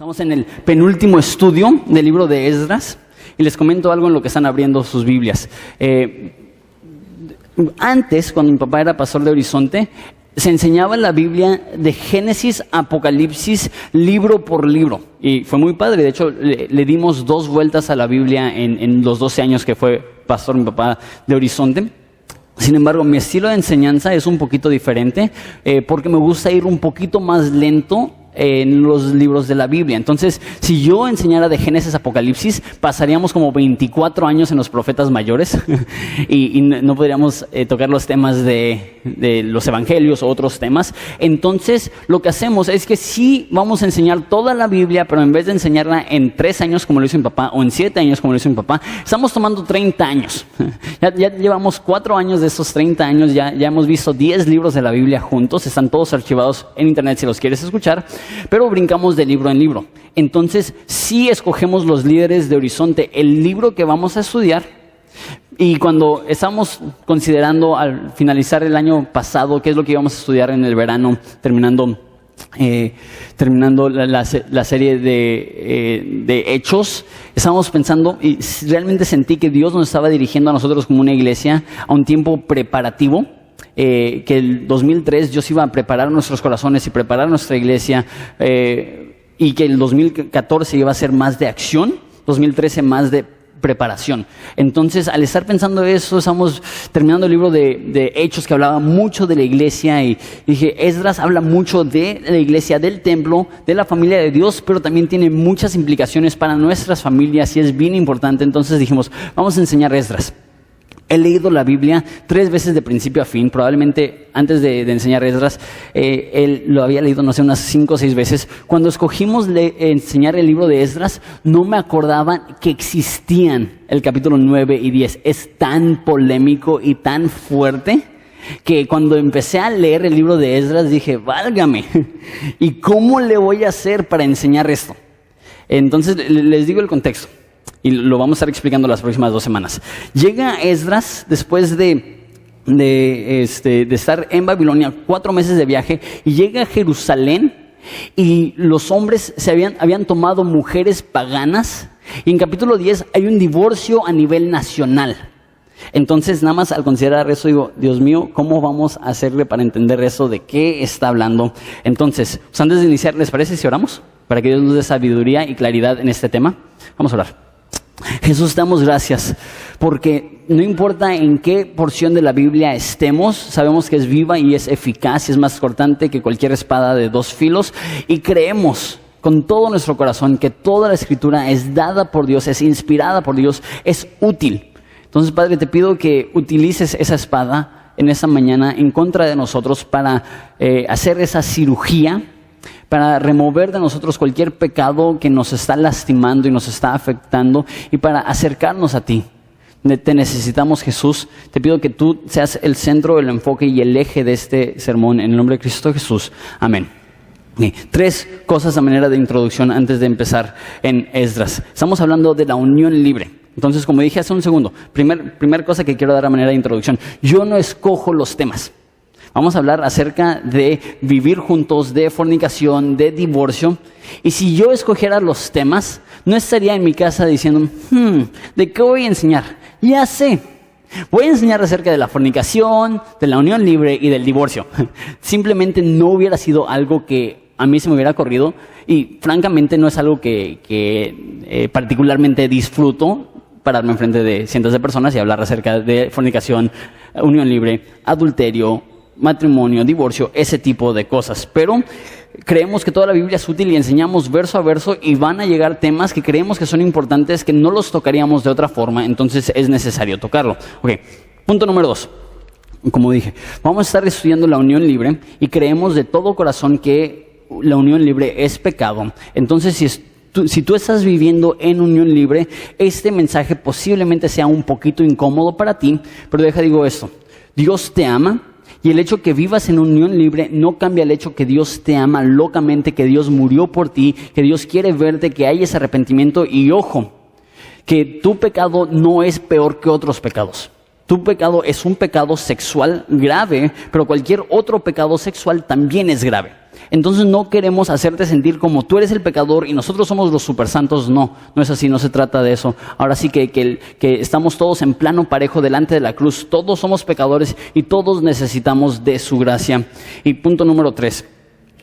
Estamos en el penúltimo estudio del libro de Esdras y les comento algo en lo que están abriendo sus Biblias. Antes, cuando mi papá era pastor de Horizonte, se enseñaba la Biblia de Génesis a Apocalipsis, libro por libro. Y fue muy padre. De hecho, le dimos 2 vueltas a la Biblia en los 12 años que fue pastor mi papá de Horizonte. Sin embargo, mi estilo de enseñanza es un poquito diferente porque me gusta ir un poquito más lento en los libros de la Biblia. Entonces, si yo enseñara de Génesis a Apocalipsis, pasaríamos como 24 años en los profetas mayores y no podríamos tocar los temas de los evangelios o otros temas. Entonces, lo que hacemos es que sí vamos a enseñar toda la Biblia, pero en vez de enseñarla en 3 años como lo hizo mi papá o en 7 años como lo hizo mi papá, estamos tomando 30 años. Ya llevamos 4 años de esos 30 años, ya hemos visto 10 libros de la Biblia juntos, están todos archivados en internet si los quieres escuchar. Pero brincamos de libro en libro. Entonces, sí escogemos los líderes de Horizonte el libro que vamos a estudiar. Y cuando estamos considerando al finalizar el año pasado qué es lo que íbamos a estudiar en el verano, terminando la serie de Hechos, estábamos pensando y realmente sentí que Dios nos estaba dirigiendo a nosotros como una iglesia a un tiempo preparativo. Que el 2003 Dios iba a preparar nuestros corazones y preparar nuestra iglesia y que el 2014 iba a ser más de acción, 2013 más de preparación. Entonces, al estar pensando eso, estamos terminando el libro de Hechos que hablaba mucho de la iglesia y dije, Esdras habla mucho de la iglesia, del templo, de la familia de Dios, pero también tiene muchas implicaciones para nuestras familias y es bien importante. Entonces dijimos, vamos a enseñar Esdras. He leído la Biblia 3 veces de principio a fin, probablemente antes de enseñar Esdras, él lo había leído, no sé, unas 5 o 6 veces. Cuando escogimos enseñar el libro de Esdras, no me acordaba que existían el capítulo 9 y 10. Es tan polémico y tan fuerte que cuando empecé a leer el libro de Esdras dije, válgame, ¿y cómo le voy a hacer para enseñar esto? Entonces les digo el contexto. Y lo vamos a estar explicando las próximas 2 semanas. Llega Esdras después de estar en Babilonia, 4 meses de viaje, y llega a Jerusalén y los hombres habían tomado mujeres paganas. Y en capítulo 10 hay un divorcio a nivel nacional. Entonces, nada más al considerar eso, digo, Dios mío, ¿cómo vamos a hacerle para entender eso? ¿De qué está hablando? Entonces, pues antes de iniciar, ¿les parece si oramos? Para que Dios nos dé sabiduría y claridad en este tema. Vamos a orar. Jesús, damos gracias porque no importa en qué porción de la Biblia estemos, sabemos que es viva y es eficaz y es más cortante que cualquier espada de 2 filos y creemos con todo nuestro corazón que toda la Escritura es dada por Dios, es inspirada por Dios, es útil. Entonces, Padre, te pido que utilices esa espada en esta mañana en contra de nosotros para hacer esa cirugía, para remover de nosotros cualquier pecado que nos está lastimando y nos está afectando y para acercarnos a ti. Te necesitamos, Jesús. Te pido que tú seas el centro, el enfoque y el eje de este sermón en el nombre de Cristo Jesús. Amén. 3 cosas a manera de introducción antes de empezar en Esdras. Estamos hablando de la unión libre. Entonces, como dije hace un segundo, primer cosa que quiero dar a manera de introducción. Yo no escojo los temas. Vamos a hablar acerca de vivir juntos, de fornicación, de divorcio. Y si yo escogiera los temas, no estaría en mi casa diciendo, ¿de qué voy a enseñar? Ya sé. Voy a enseñar acerca de la fornicación, de la unión libre y del divorcio. Simplemente no hubiera sido algo que a mí se me hubiera ocurrido. Y francamente no es algo que particularmente disfruto, pararme enfrente de cientos de personas y hablar acerca de fornicación, unión libre, adulterio, matrimonio, divorcio, ese tipo de cosas. Pero creemos que toda la Biblia es útil y enseñamos verso a verso y van a llegar temas que creemos que son importantes, que no los tocaríamos de otra forma, entonces es necesario tocarlo. Ok, punto número 2. Como dije, vamos a estar estudiando la unión libre y creemos de todo corazón que la unión libre es pecado. Entonces, si tú estás viviendo en unión libre, este mensaje posiblemente sea un poquito incómodo para ti, pero digo esto, Dios te ama. Y el hecho que vivas en unión libre no cambia el hecho que Dios te ama locamente, que Dios murió por ti, que Dios quiere verte, que hay ese arrepentimiento. Y ojo, que tu pecado no es peor que otros pecados. Tu pecado es un pecado sexual grave, pero cualquier otro pecado sexual también es grave. Entonces no queremos hacerte sentir como tú eres el pecador y nosotros somos los supersantos. No es así, no se trata de eso. Ahora sí que estamos todos en plano parejo delante de la cruz. Todos somos pecadores y todos necesitamos de su gracia. Y punto número 3.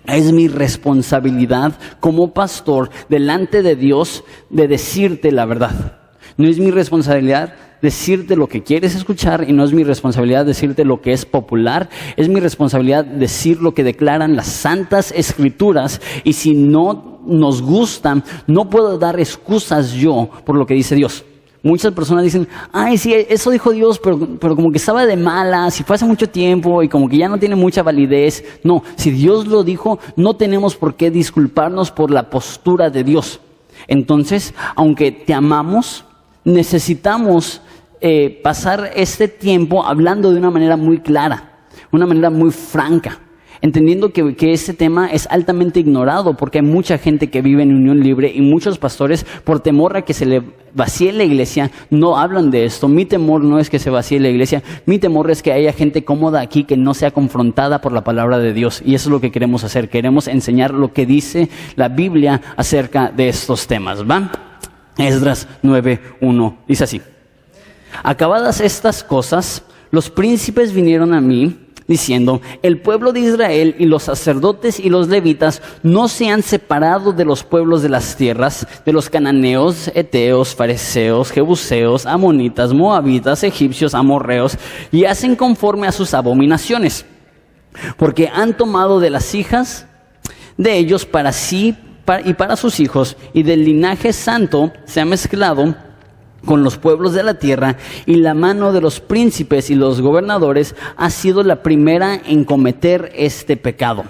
Es mi responsabilidad como pastor delante de Dios de decirte la verdad. No es mi responsabilidad decirte lo que quieres escuchar y no es mi responsabilidad decirte lo que es popular. Es mi responsabilidad decir lo que declaran las santas escrituras, y si no nos gustan, no puedo dar excusas yo por lo que dice Dios. Muchas personas dicen, ay, sí, eso dijo Dios, pero como que estaba de malas y fue hace mucho tiempo y como que ya no tiene mucha validez. No, si Dios lo dijo, no tenemos por qué disculparnos por la postura de Dios. Entonces, aunque te amamos, necesitamos pasar este tiempo hablando de una manera muy clara, una manera muy franca, entendiendo que este tema es altamente ignorado porque hay mucha gente que vive en unión libre y muchos pastores, por temor a que se le vacíe la iglesia, no hablan de esto. Mi temor no es que se vacíe la iglesia, mi temor es que haya gente cómoda aquí que no sea confrontada por la palabra de Dios, y eso es lo que queremos hacer. Queremos enseñar lo que dice la Biblia acerca de estos temas, ¿va? Esdras 9:1 dice así: acabadas estas cosas, los príncipes vinieron a mí diciendo, el pueblo de Israel y los sacerdotes y los levitas no se han separado de los pueblos de las tierras, de los cananeos, heteos, fariseos, jebuseos, amonitas, moabitas, egipcios, amorreos, y hacen conforme a sus abominaciones, porque han tomado de las hijas de ellos para sí y para sus hijos, y del linaje santo se ha mezclado con los pueblos de la tierra, y la mano de los príncipes y los gobernadores ha sido la primera en cometer este pecado.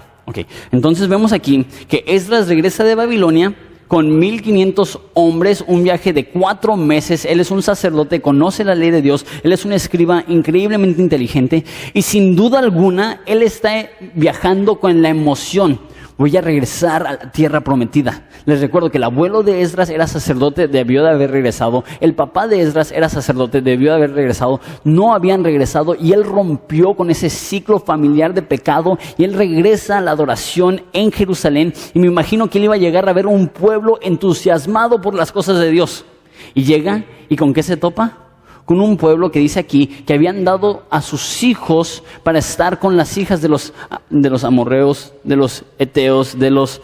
Entonces vemos aquí que Esdras regresa de Babilonia con 1500 hombres, un viaje de 4 meses. Él es un sacerdote, conoce la ley de Dios, él es un escriba increíblemente inteligente, y sin duda alguna él está viajando con la emoción: voy a regresar a la tierra prometida. Les recuerdo que el abuelo de Esdras era sacerdote, debió de haber regresado. El papá de Esdras era sacerdote, debió de haber regresado. No habían regresado y él rompió con ese ciclo familiar de pecado y él regresa a la adoración en Jerusalén. Y me imagino que él iba a llegar a ver un pueblo entusiasmado por las cosas de Dios. Y llega, ¿y con qué se topa? Con un pueblo que dice aquí que habían dado a sus hijos para estar con las hijas de los amorreos, de los heteos, de los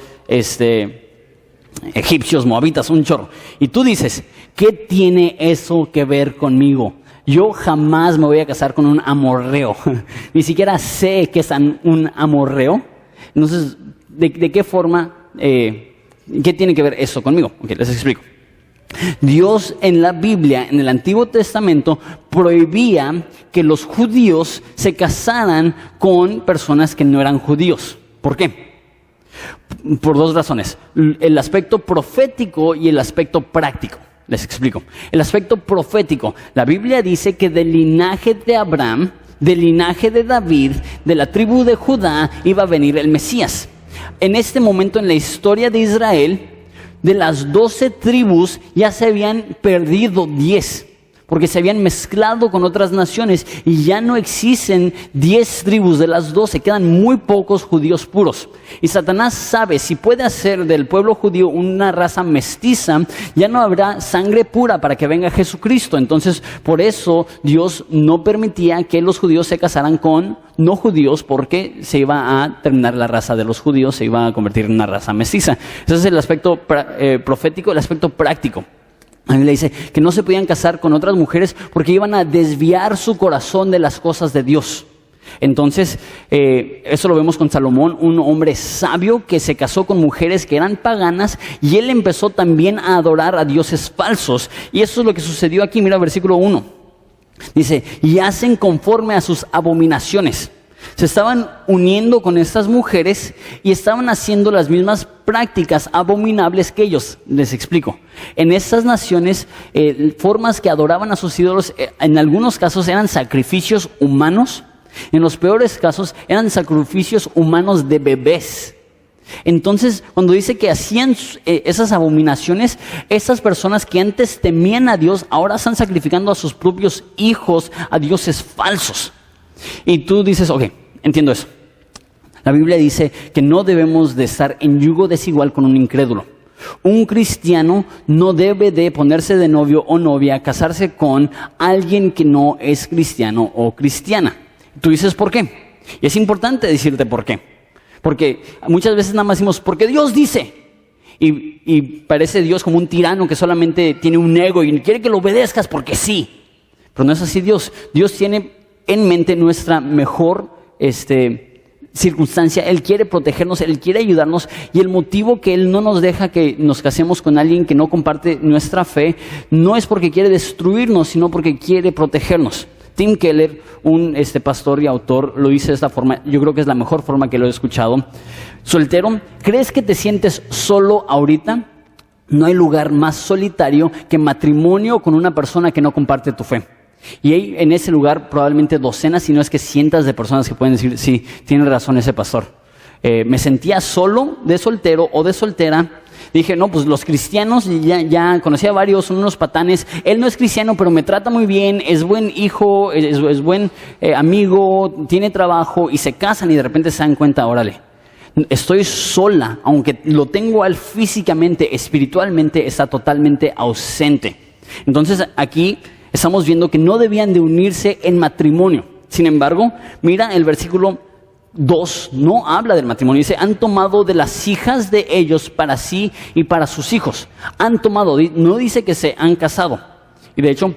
egipcios, moabitas, un chorro. Y tú dices, ¿qué tiene eso que ver conmigo? Yo jamás me voy a casar con un amorreo. Ni siquiera sé qué es un amorreo. Entonces, ¿de qué forma, qué tiene que ver eso conmigo? Les explico. Dios en la Biblia, en el Antiguo Testamento, prohibía que los judíos se casaran con personas que no eran judíos. ¿Por qué? Por 2 razones: el aspecto profético y el aspecto práctico. Les explico. El aspecto profético: la Biblia dice que del linaje de Abraham, del linaje de David, de la tribu de Judá, iba a venir el Mesías. En este momento en la historia de Israel, de las 12 tribus ya se habían perdido 10, porque se habían mezclado con otras naciones y ya no existen 10 tribus de las 12, quedan muy pocos judíos puros. Y Satanás sabe, si puede hacer del pueblo judío una raza mestiza, ya no habrá sangre pura para que venga Jesucristo. Entonces, por eso Dios no permitía que los judíos se casaran con no judíos, porque se iba a terminar la raza de los judíos, se iba a convertir en una raza mestiza. Ese es el aspecto profético. El aspecto práctico: a mí le dice que no se podían casar con otras mujeres porque iban a desviar su corazón de las cosas de Dios. Entonces, eso lo vemos con Salomón, un hombre sabio que se casó con mujeres que eran paganas, y él empezó también a adorar a dioses falsos. Y eso es lo que sucedió aquí. Mira versículo 1. Dice, y hacen conforme a sus abominaciones. Se estaban uniendo con estas mujeres y estaban haciendo las mismas prácticas abominables que ellos. Les explico. En estas naciones, formas que adoraban a sus ídolos, en algunos casos eran sacrificios humanos. En los peores casos eran sacrificios humanos de bebés. Entonces, cuando dice que hacían esas abominaciones, esas personas que antes temían a Dios, ahora están sacrificando a sus propios hijos a dioses falsos. Y tú dices, ok, entiendo eso. La Biblia dice que no debemos de estar en yugo desigual con un incrédulo. Un cristiano no debe de ponerse de novio o novia, casarse con alguien que no es cristiano o cristiana. Tú dices, ¿por qué? Y es importante decirte por qué. Porque muchas veces nada más decimos, porque Dios dice. Y parece Dios como un tirano que solamente tiene un ego y quiere que lo obedezcas porque sí. Pero no es así Dios. Dios tiene en mente nuestra mejor circunstancia. Él quiere protegernos, Él quiere ayudarnos. Y el motivo que Él no nos deja que nos casemos con alguien que no comparte nuestra fe, no es porque quiere destruirnos, sino porque quiere protegernos. Tim Keller, un pastor y autor, lo dice de esta forma. Yo creo que es la mejor forma que lo he escuchado. Soltero, ¿crees que te sientes solo ahorita? No hay lugar más solitario que matrimonio con una persona que no comparte tu fe. Y hay en ese lugar probablemente docenas, si no es que cientos de personas que pueden decir, sí, tiene razón ese pastor. Me sentía solo de soltero o de soltera. Dije, no, pues los cristianos, ya conocí a varios, son unos patanes. Él no es cristiano, pero me trata muy bien, es buen hijo, es buen amigo, tiene trabajo, y se casan y de repente se dan cuenta, órale, estoy sola, aunque lo tengo a él físicamente, espiritualmente está totalmente ausente. Entonces aquí estamos viendo que no debían de unirse en matrimonio. Sin embargo, mira el versículo 2, no habla del matrimonio. Dice, han tomado de las hijas de ellos para sí y para sus hijos. Han tomado, no dice que se han casado. Y de hecho,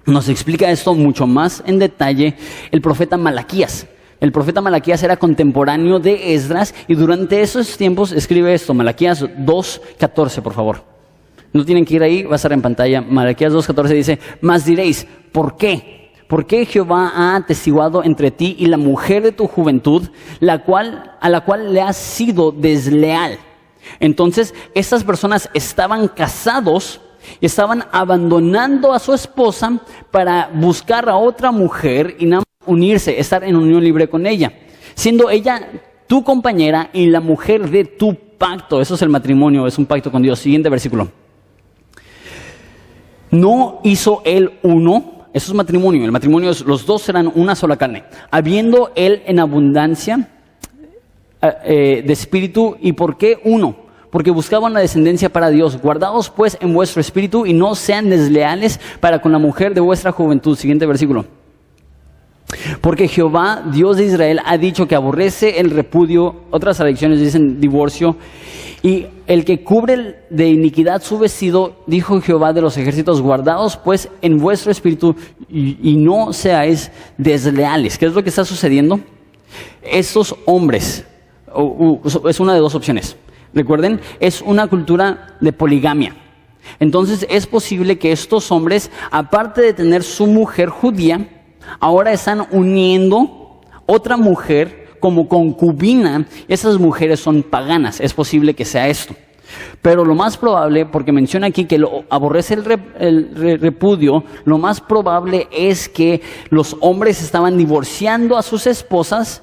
nos explica esto mucho más en detalle el profeta Malaquías. El profeta Malaquías era contemporáneo de Esdras y durante esos tiempos escribe esto, Malaquías 2:14, por favor. No tienen que ir ahí, va a estar en pantalla. Malaquías 2:14 dice, mas diréis, ¿por qué? ¿Por qué Jehová ha atestiguado entre ti y la mujer de tu juventud, a la cual le has sido desleal? Entonces, estas personas estaban casados y estaban abandonando a su esposa para buscar a otra mujer y nada más unirse, estar en unión libre con ella, siendo ella tu compañera y la mujer de tu pacto. Eso es el matrimonio, es un pacto con Dios. Siguiente versículo. No hizo él uno. Eso es matrimonio. El matrimonio es, los dos serán una sola carne. Habiendo él en abundancia de espíritu. ¿Y por qué uno? Porque buscaban la descendencia para Dios. Guardaos pues en vuestro espíritu y no sean desleales para con la mujer de vuestra juventud. Siguiente versículo. Porque Jehová, Dios de Israel, ha dicho que aborrece el repudio. Otras traducciones dicen divorcio. Y el que cubre de iniquidad su vestido, dijo Jehová de los ejércitos, guardaos pues en vuestro espíritu y no seáis desleales. ¿Qué es lo que está sucediendo? Estos hombres, es una de dos opciones. Recuerden, es una cultura de poligamia. Entonces es posible que estos hombres, aparte de tener su mujer judía, ahora están uniendo otra mujer como concubina. Esas mujeres son paganas. Es posible que sea esto. Pero lo más probable, porque menciona aquí que aborrece el repudio, lo más probable es que los hombres estaban divorciando a sus esposas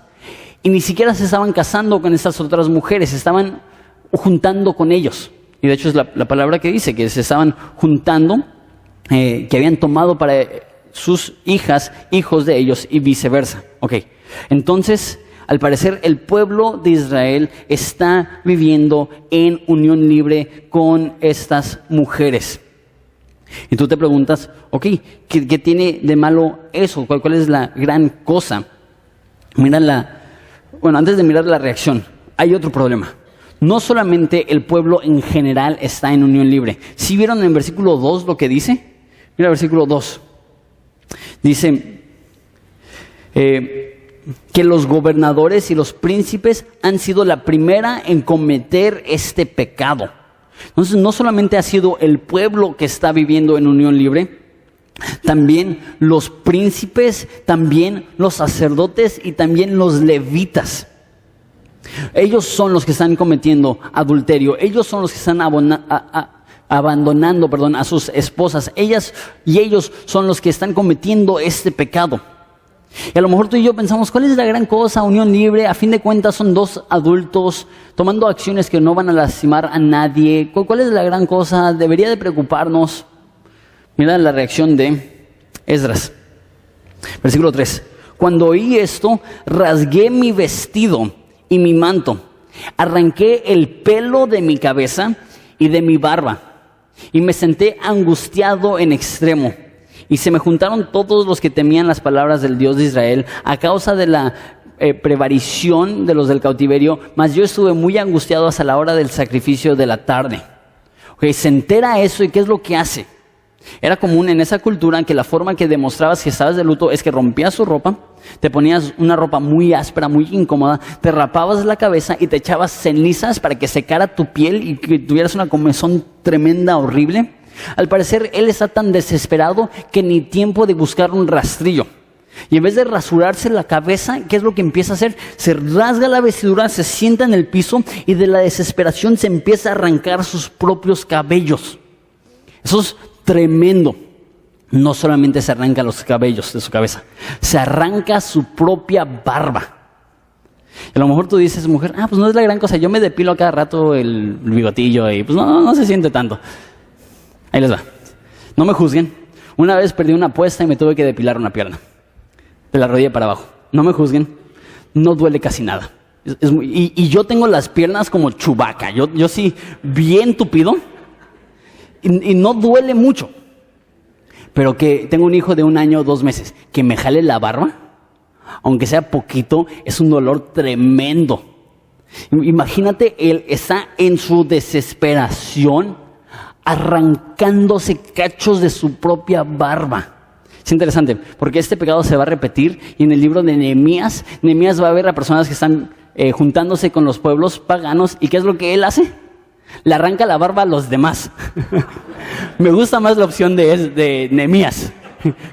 y ni siquiera se estaban casando con estas otras mujeres, se estaban juntando con ellos. Y de hecho es la palabra que dice, que se estaban juntando, que habían tomado para sus hijas, hijos de ellos y viceversa. Ok, entonces, al parecer el pueblo de Israel está viviendo en unión libre con estas mujeres. Y tú te preguntas, ok, ¿qué tiene de malo eso? ¿Cuál es la gran cosa? Antes de mirar la reacción, hay otro problema. No solamente el pueblo en general está en unión libre. ¿Sí vieron en versículo 2 lo que dice? Mira el versículo 2. Dice que los gobernadores y los príncipes han sido la primera en cometer este pecado. Entonces no solamente ha sido el pueblo que está viviendo en unión libre, también los príncipes, también los sacerdotes y también los levitas. Ellos son los que están cometiendo adulterio. Ellos son los que están abandonando a sus esposas. Ellas y ellos son los que están cometiendo este pecado. Y a lo mejor tú y yo pensamos, ¿cuál es la gran cosa? Unión libre, a fin de cuentas son dos adultos tomando acciones que no van a lastimar a nadie. ¿Cuál es la gran cosa? Debería de preocuparnos. Mira la reacción de Esdras. Versículo 3. Cuando oí esto, rasgué mi vestido y mi manto. Arranqué el pelo de mi cabeza y de mi barba. Y me senté angustiado en extremo. Y se me juntaron todos los que temían las palabras del Dios de Israel a causa de la prevarición de los del cautiverio. Mas yo estuve muy angustiado hasta la hora del sacrificio de la tarde. Okay, se entera eso, ¿y qué es lo que hace? Era común en esa cultura que la forma que demostrabas que estabas de luto es que rompías tu ropa, te ponías una ropa muy áspera, muy incómoda, te rapabas la cabeza y te echabas cenizas para que secara tu piel y que tuvieras una comezón tremenda, horrible. Al parecer, él está tan desesperado que ni tiempo de buscar un rastrillo. Y en vez de rasurarse la cabeza, ¿qué es lo que empieza a hacer? Se rasga la vestidura, se sienta en el piso y de la desesperación se empieza a arrancar sus propios cabellos. Eso es tremendo. No solamente se arranca los cabellos de su cabeza, se arranca su propia barba. Y a lo mejor tú dices, mujer, pues no es la gran cosa, yo me depilo a cada rato el bigotillo y pues no se siente tanto. Ahí les va. No me juzguen. Una vez perdí una apuesta y me tuve que depilar una pierna, de la rodilla para abajo. No me juzguen. No duele casi nada. Y yo tengo las piernas como Chewbacca. Yo sí, bien tupido. Y no duele mucho. Pero que tengo un hijo de 1 año, 2 meses, que me jale la barba, aunque sea poquito, es un dolor tremendo. Imagínate, él está en su desesperación, arrancándose cachos de su propia barba. Es interesante, porque este pecado se va a repetir y en el libro de Nehemías va a ver a personas que están juntándose con los pueblos paganos. ¿Y qué es lo que él hace? Le arranca la barba a los demás. Me gusta más la opción de Nehemías.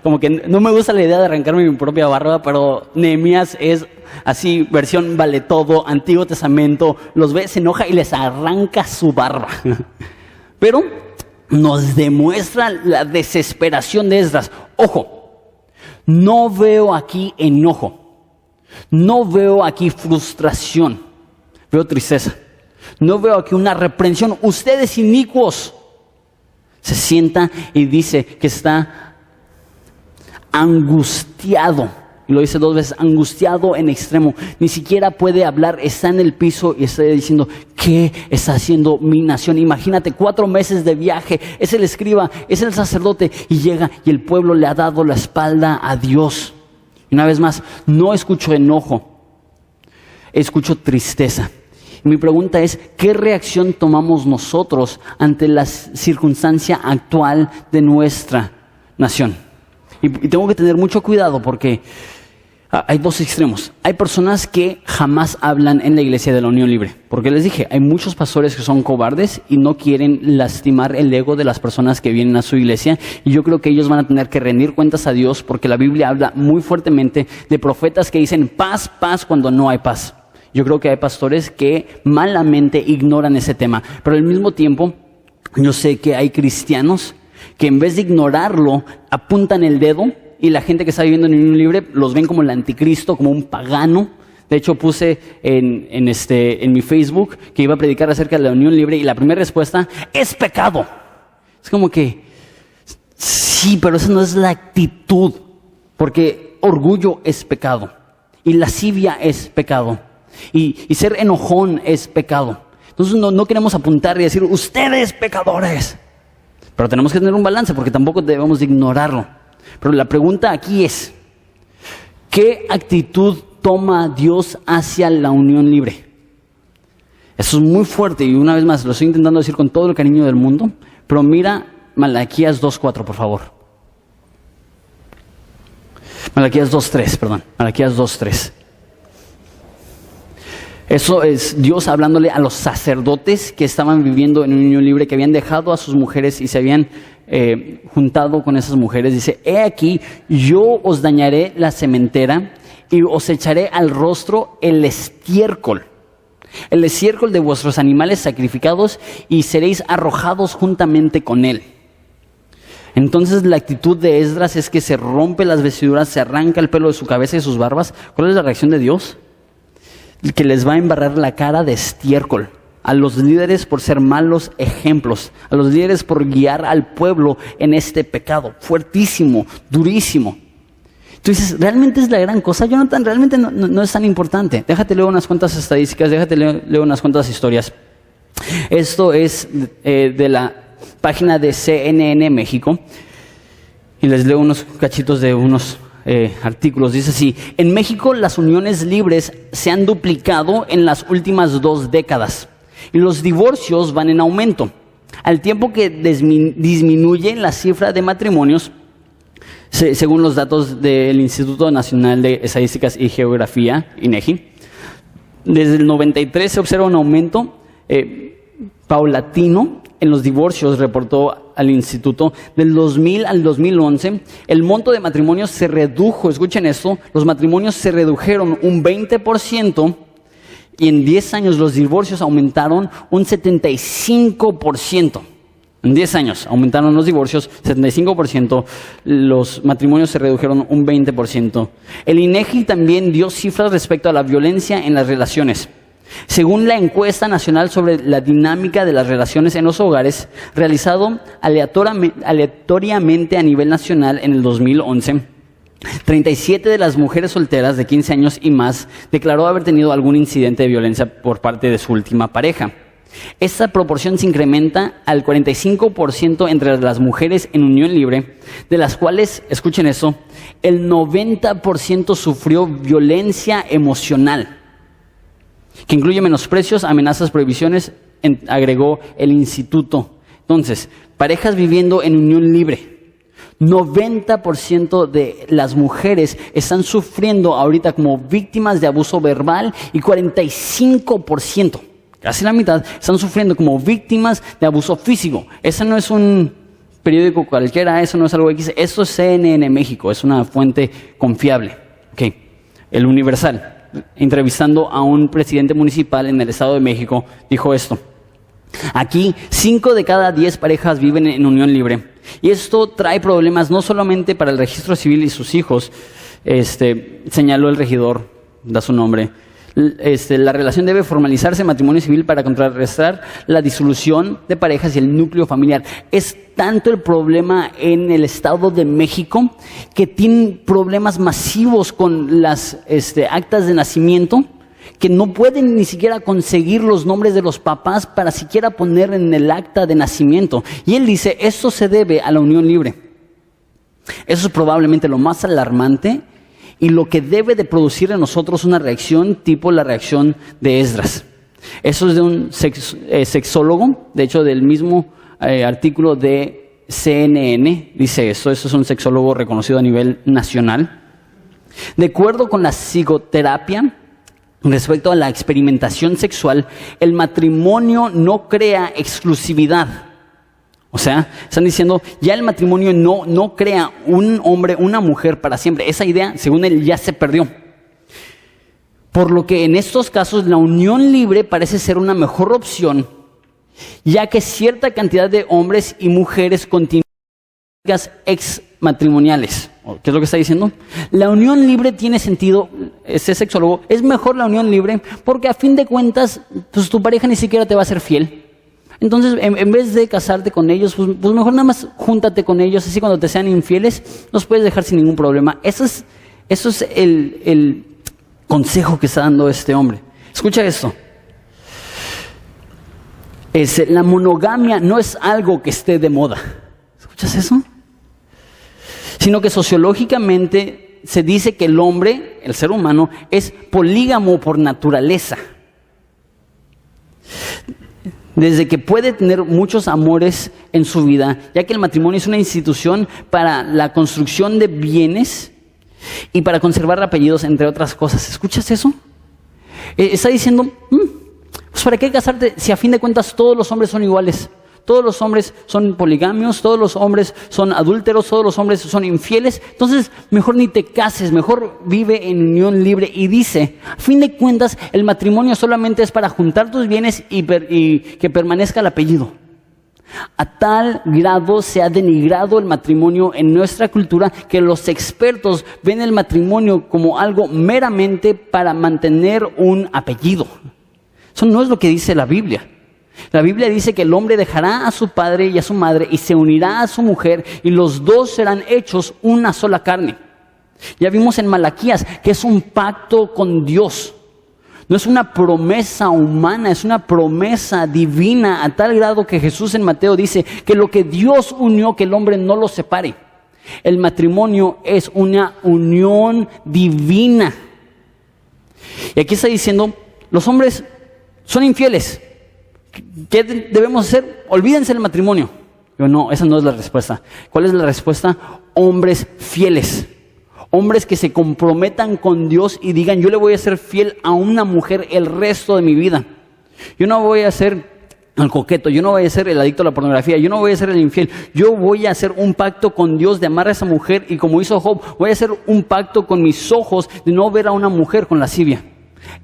Como que no me gusta la idea de arrancarme mi propia barba, pero Nehemías es así, versión vale todo, Antiguo Testamento. Los ve, se enoja y les arranca su barba. Pero nos demuestra la desesperación de Esdras. Ojo, no veo aquí enojo, no veo aquí frustración, veo tristeza. No veo aquí una reprensión. Ustedes inicuos. Se sienta y dice que está angustiado. Y lo dice 2 veces, angustiado en extremo. Ni siquiera puede hablar, está en el piso y está diciendo, ¿qué está haciendo mi nación? Imagínate, 4 meses de viaje, es el escriba, es el sacerdote, y llega y el pueblo le ha dado la espalda a Dios. Y una vez más, no escucho enojo, escucho tristeza. Y mi pregunta es, ¿qué reacción tomamos nosotros ante la circunstancia actual de nuestra nación? Y tengo que tener mucho cuidado porque hay 2 extremos. Hay personas que jamás hablan en la iglesia de la Unión Libre. Porque les dije, hay muchos pastores que son cobardes y no quieren lastimar el ego de las personas que vienen a su iglesia. Y yo creo que ellos van a tener que rendir cuentas a Dios porque la Biblia habla muy fuertemente de profetas que dicen paz, paz cuando no hay paz. Yo creo que hay pastores que malamente ignoran ese tema. Pero al mismo tiempo, yo sé que hay cristianos que en vez de ignorarlo, apuntan el dedo y la gente que está viviendo en Unión Libre los ven como el anticristo, como un pagano. De hecho, puse en mi Facebook que iba a predicar acerca de la Unión Libre y la primera respuesta es pecado. Es como que, sí, pero esa no es la actitud, porque orgullo es pecado y lascivia es pecado y ser enojón es pecado. Entonces no queremos apuntar y decir, ustedes pecadores. Pero tenemos que tener un balance porque tampoco debemos de ignorarlo. Pero la pregunta aquí es, ¿qué actitud toma Dios hacia la unión libre? Eso es muy fuerte y una vez más lo estoy intentando decir con todo el cariño del mundo, pero mira Malaquías 2:4, por favor. Malaquías 2:3. Eso es Dios hablándole a los sacerdotes que estaban viviendo en unión libre, que habían dejado a sus mujeres y se habían juntado con esas mujeres. Dice, he aquí, yo os dañaré la sementera y os echaré al rostro el estiércol de vuestros animales sacrificados y seréis arrojados juntamente con él. Entonces la actitud de Esdras es que se rompe las vestiduras, se arranca el pelo de su cabeza y sus barbas. ¿Cuál es la reacción de Dios? Que les va a embarrar la cara de estiércol a los líderes por ser malos ejemplos, a los líderes por guiar al pueblo en este pecado fuertísimo, durísimo. Tú dices, ¿realmente es la gran cosa, Jonathan? ¿Realmente no es tan importante? Déjate leer unas cuantas estadísticas, déjate leer unas cuantas historias. Esto es de la página de CNN México, y les leo unos cachitos de unos artículos. Dice así: en México las uniones libres se han duplicado en las últimas 2 décadas y los divorcios van en aumento, al tiempo que disminuye la cifra de matrimonios, según los datos del Instituto Nacional de Estadísticas y Geografía, INEGI. Desde el 93 se observa un aumento paulatino en los divorcios, reportó al instituto. Del 2000 al 2011, el monto de matrimonios se redujo, escuchen esto, los matrimonios se redujeron un 20%, y en 10 años los divorcios aumentaron un 75%. En 10 años aumentaron los divorcios 75%, los matrimonios se redujeron un 20%. El INEGI también dio cifras respecto a la violencia en las relaciones. Según la encuesta nacional sobre la dinámica de las relaciones en los hogares, realizado aleatoriamente a nivel nacional en el 2011, 37 de las mujeres solteras de 15 años y más declaró haber tenido algún incidente de violencia por parte de su última pareja. Esta proporción se incrementa al 45% entre las mujeres en unión libre, de las cuales, escuchen eso, el 90% sufrió violencia emocional, que incluye menosprecios, amenazas, prohibiciones, agregó el instituto. Entonces, parejas viviendo en unión libre, 90% de las mujeres están sufriendo ahorita como víctimas de abuso verbal y 45%, casi la mitad, están sufriendo como víctimas de abuso físico. Ese no es un periódico cualquiera, eso no es algo X, esto es CNN México, es una fuente confiable. Okay. El Universal, entrevistando a un presidente municipal en el Estado de México, dijo esto: aquí 5 de cada 10 parejas viven en unión libre, y esto trae problemas no solamente para el registro civil y sus hijos, señaló el regidor, da su nombre. La relación debe formalizarse en matrimonio civil para contrarrestar la disolución de parejas y el núcleo familiar. Es tanto el problema en el Estado de México que tienen problemas masivos con las actas de nacimiento, que no pueden ni siquiera conseguir los nombres de los papás para siquiera poner en el acta de nacimiento. Y él dice, esto se debe a la unión libre. Eso es probablemente lo más alarmante y lo que debe de producir en nosotros una reacción tipo la reacción de Esdras. Eso es de un sexólogo, de hecho del mismo artículo de CNN, dice esto. Eso es un sexólogo reconocido a nivel nacional. De acuerdo con la psicoterapia, respecto a la experimentación sexual, el matrimonio no crea exclusividad. O sea, están diciendo, ya el matrimonio no crea un hombre, una mujer para siempre. Esa idea, según él, ya se perdió. Por lo que en estos casos la unión libre parece ser una mejor opción, ya que cierta cantidad de hombres y mujeres continúan exmatrimoniales. ¿Qué es lo que está diciendo? La unión libre tiene sentido, ese sexólogo, es mejor la unión libre porque a fin de cuentas, pues tu pareja ni siquiera te va a ser fiel. Entonces, en vez de casarte con ellos, pues mejor nada más júntate con ellos, así cuando te sean infieles, los puedes dejar sin ningún problema. Eso es el consejo que está dando este hombre. Escucha esto. La monogamia no es algo que esté de moda. ¿Escuchas eso? Sino que sociológicamente se dice que el hombre, el ser humano, es polígamo por naturaleza. Desde que puede tener muchos amores en su vida, ya que el matrimonio es una institución para la construcción de bienes y para conservar apellidos, entre otras cosas. ¿Escuchas eso? Está diciendo, pues ¿para qué casarte si a fin de cuentas todos los hombres son iguales? Todos los hombres son poligamios, todos los hombres son adúlteros, todos los hombres son infieles. Entonces, mejor ni te cases, mejor vive en unión libre. Y dice, a fin de cuentas, el matrimonio solamente es para juntar tus bienes y que permanezca el apellido. A tal grado se ha denigrado el matrimonio en nuestra cultura que los expertos ven el matrimonio como algo meramente para mantener un apellido. Eso no es lo que dice la Biblia. La Biblia dice que el hombre dejará a su padre y a su madre y se unirá a su mujer y los dos serán hechos una sola carne. Ya vimos en Malaquías que es un pacto con Dios. No es una promesa humana, es una promesa divina a tal grado que Jesús en Mateo dice que lo que Dios unió, que el hombre no lo separe. El matrimonio es una unión divina. Y aquí está diciendo, los hombres son infieles. ¿Qué debemos hacer? Olvídense del matrimonio. Pero no, esa no es la respuesta. ¿Cuál es la respuesta? Hombres fieles. Hombres que se comprometan con Dios y digan, yo le voy a ser fiel a una mujer el resto de mi vida. Yo no voy a ser el coqueto, yo no voy a ser el adicto a la pornografía, yo no voy a ser el infiel. Yo voy a hacer un pacto con Dios de amar a esa mujer y como hizo Job, voy a hacer un pacto con mis ojos de no ver a una mujer con lascivia.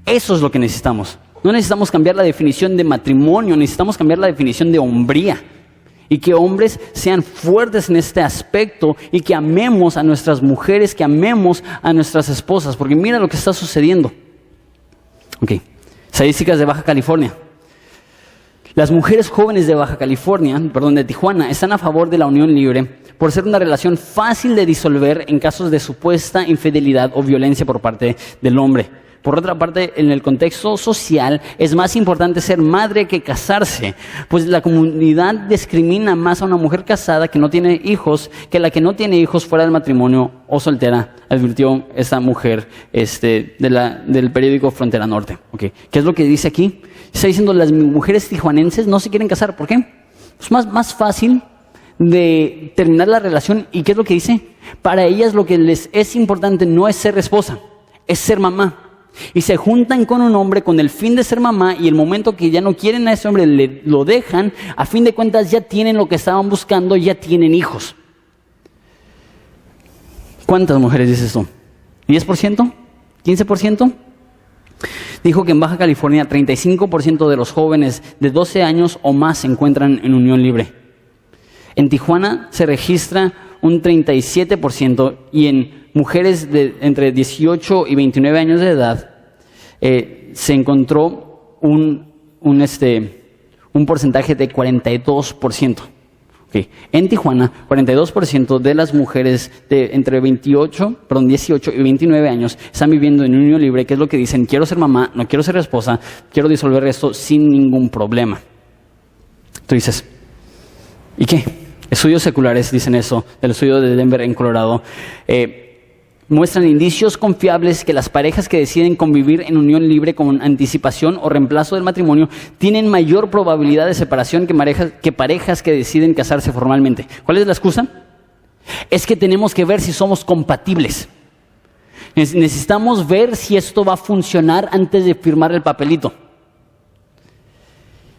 Eso es lo que necesitamos. No necesitamos cambiar la definición de matrimonio, necesitamos cambiar la definición de hombría. Y que hombres sean fuertes en este aspecto y que amemos a nuestras mujeres, que amemos a nuestras esposas. Porque mira lo que está sucediendo. Ok, estadísticas de Baja California. Las mujeres jóvenes de Tijuana, están a favor de la unión libre por ser una relación fácil de disolver en casos de supuesta infidelidad o violencia por parte del hombre. Por otra parte, en el contexto social, es más importante ser madre que casarse, pues la comunidad discrimina más a una mujer casada que no tiene hijos que la que no tiene hijos fuera del matrimonio o soltera, advirtió esta mujer del periódico Frontera Norte. Okay. ¿Qué es lo que dice aquí? Está diciendo las mujeres tijuanenses no se quieren casar. ¿Por qué? Es más fácil de terminar la relación. ¿Y qué es lo que dice? Para ellas lo que les es importante no es ser esposa, es ser mamá. Y se juntan con un hombre con el fin de ser mamá y el momento que ya no quieren a ese hombre lo dejan, a fin de cuentas ya tienen lo que estaban buscando, ya tienen hijos. ¿Cuántas mujeres dices tú? ¿10%? ¿15%? Dijo que en Baja California 35% de los jóvenes de 12 años o más se encuentran en unión libre. En Tijuana se registra un 37% y en mujeres de entre 18 y 29 años de edad se encontró un porcentaje de 42%. Okay. En Tijuana, 42% de las mujeres de entre 18 y 29 años están viviendo en unión libre, que es lo que dicen, quiero ser mamá, no quiero ser esposa, quiero disolver esto sin ningún problema. Tú dices, ¿y qué? Estudios seculares dicen eso, del estudio de Denver en Colorado, muestran indicios confiables que las parejas que deciden convivir en unión libre con anticipación o reemplazo del matrimonio tienen mayor probabilidad de separación que parejas que deciden casarse formalmente. ¿Cuál es la excusa? Es que tenemos que ver si somos compatibles. Necesitamos ver si esto va a funcionar antes de firmar el papelito.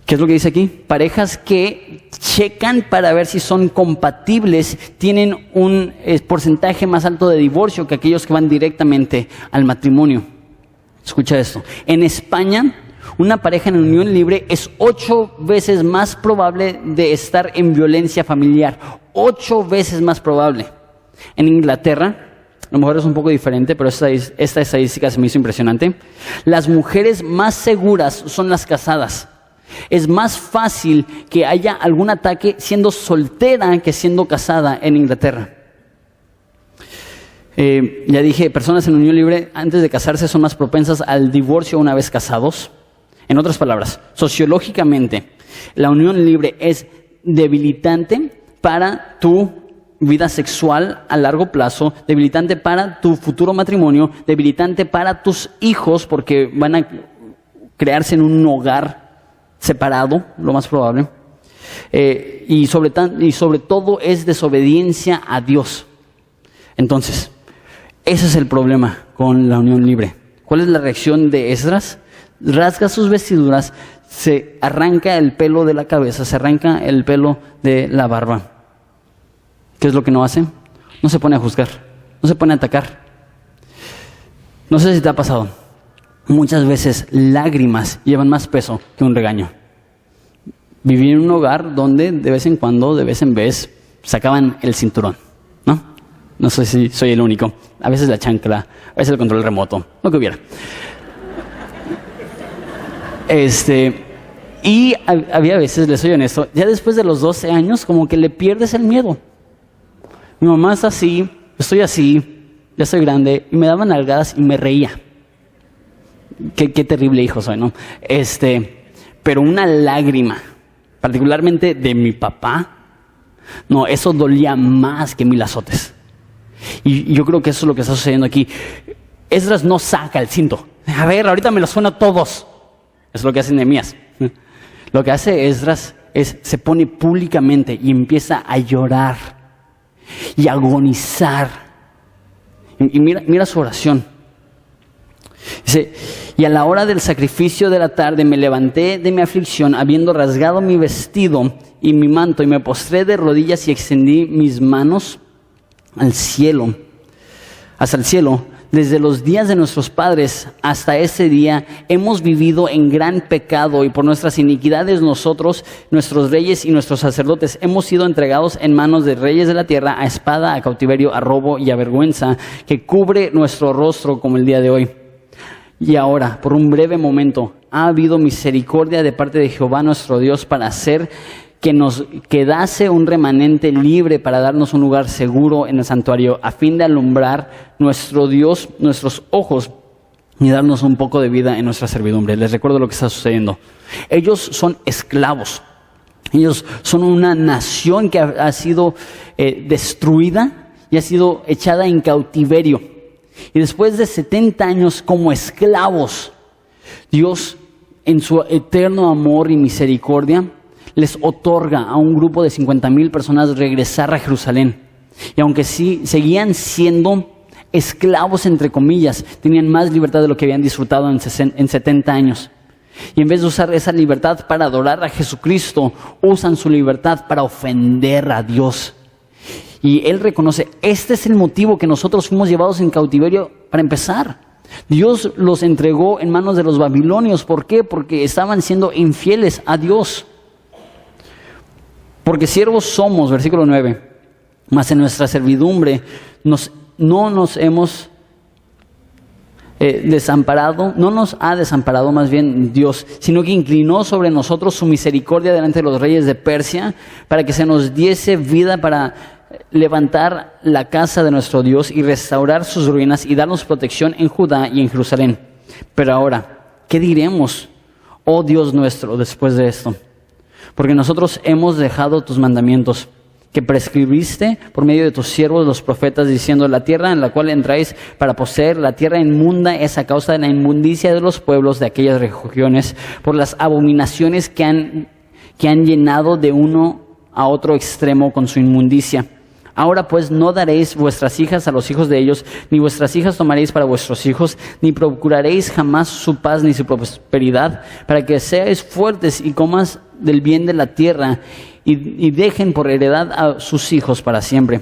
¿Qué es lo que dice aquí? Parejas que checan para ver si son compatibles tienen un porcentaje más alto de divorcio que aquellos que van directamente al matrimonio. Escucha esto. En España, una pareja en unión libre es 8 veces más probable de estar en violencia familiar. 8 veces más probable. En Inglaterra, a lo mejor es un poco diferente, pero esta estadística se me hizo impresionante. Las mujeres más seguras son las casadas. Es más fácil que haya algún ataque siendo soltera que siendo casada en Inglaterra. Ya dije, personas en unión libre antes de casarse son más propensas al divorcio una vez casados. En otras palabras, sociológicamente, la unión libre es debilitante para tu vida sexual a largo plazo, debilitante para tu futuro matrimonio, debilitante para tus hijos porque van a crearse en un hogar separado, lo más probable, y sobre todo es desobediencia a Dios. Entonces, ese es el problema con la unión libre. ¿Cuál es la reacción de Esdras? Rasga sus vestiduras, se arranca el pelo de la cabeza, se arranca el pelo de la barba. ¿Qué es lo que no hace? No se pone a juzgar, no se pone a atacar. No sé si te ha pasado. Muchas veces lágrimas llevan más peso que un regaño. Viví en un hogar donde de vez en cuando, de vez en vez, sacaban el cinturón, ¿no? No sé si soy el único. A veces la chancla, a veces el control remoto, lo que hubiera. Y había veces, les soy honesto, ya después de los 12 años, como que le pierdes el miedo. Mi mamá está así, estoy así, ya soy grande, y me daban nalgadas y me reía. Qué terrible hijo soy, ¿no? Pero una lágrima, particularmente de mi papá, no, eso dolía más que 1000 azotes. Y yo creo que eso es lo que está sucediendo aquí. Esdras no saca el cinto. A ver, ahorita me lo suena a todos. Eso es lo que hace Nehemías. Lo que hace Esdras es, se pone públicamente y empieza a llorar y a agonizar. Y mira su oración. Dice, y a la hora del sacrificio de la tarde me levanté de mi aflicción, habiendo rasgado mi vestido y mi manto, y me postré de rodillas y extendí mis manos al cielo, hasta el cielo. Desde los días de nuestros padres hasta ese día hemos vivido en gran pecado, y por nuestras iniquidades nosotros, nuestros reyes y nuestros sacerdotes, hemos sido entregados en manos de reyes de la tierra, a espada, a cautiverio, a robo y a vergüenza, que cubre nuestro rostro como el día de hoy. Y ahora, por un breve momento, ha habido misericordia de parte de Jehová nuestro Dios para hacer que nos quedase un remanente libre, para darnos un lugar seguro en el santuario, a fin de alumbrar nuestro Dios, nuestros ojos, y darnos un poco de vida en nuestra servidumbre. Les recuerdo lo que está sucediendo. Ellos son esclavos. Ellos son una nación que ha sido destruida y ha sido echada en cautiverio. Y después de 70 años como esclavos, Dios, en su eterno amor y misericordia, les otorga a un grupo de 50,000 personas regresar a Jerusalén. Y aunque sí seguían siendo esclavos, entre comillas, tenían más libertad de lo que habían disfrutado en 70 años. Y en vez de usar esa libertad para adorar a Jesucristo, usan su libertad para ofender a Dios. Y Él reconoce, este es el motivo que nosotros fuimos llevados en cautiverio para empezar. Dios los entregó en manos de los babilonios. ¿Por qué? Porque estaban siendo infieles a Dios. Porque siervos somos, versículo 9, mas en nuestra servidumbre no nos hemos desamparado, no nos ha desamparado más bien Dios, sino que inclinó sobre nosotros su misericordia delante de los reyes de Persia, para que se nos diese vida para levantar la casa de nuestro Dios y restaurar sus ruinas y darnos protección en Judá y en Jerusalén. Pero ahora, ¿qué diremos, oh Dios nuestro, después de esto? Porque nosotros hemos dejado tus mandamientos, que prescribiste por medio de tus siervos los profetas, diciendo, la tierra en la cual entráis para poseer, la tierra inmunda es a causa de la inmundicia de los pueblos de aquellas regiones, por las abominaciones que han llenado de uno a otro extremo con su inmundicia. Ahora pues no daréis vuestras hijas a los hijos de ellos, ni vuestras hijas tomaréis para vuestros hijos, ni procuraréis jamás su paz ni su prosperidad, para que seáis fuertes y comas del bien de la tierra, y dejen por heredad a sus hijos para siempre.